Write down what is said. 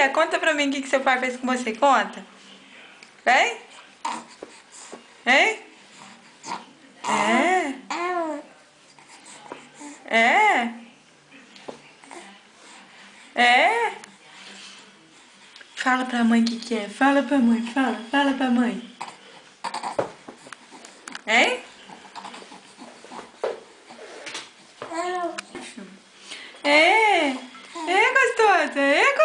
é? Conta pra mim o que seu pai fez com você. Conta. Vem. Hein? É? É? É? Fala pra mãe o que é. Fala pra mãe, fala. Fala pra mãe. Hein? É? É, gostosa? É, gostosa?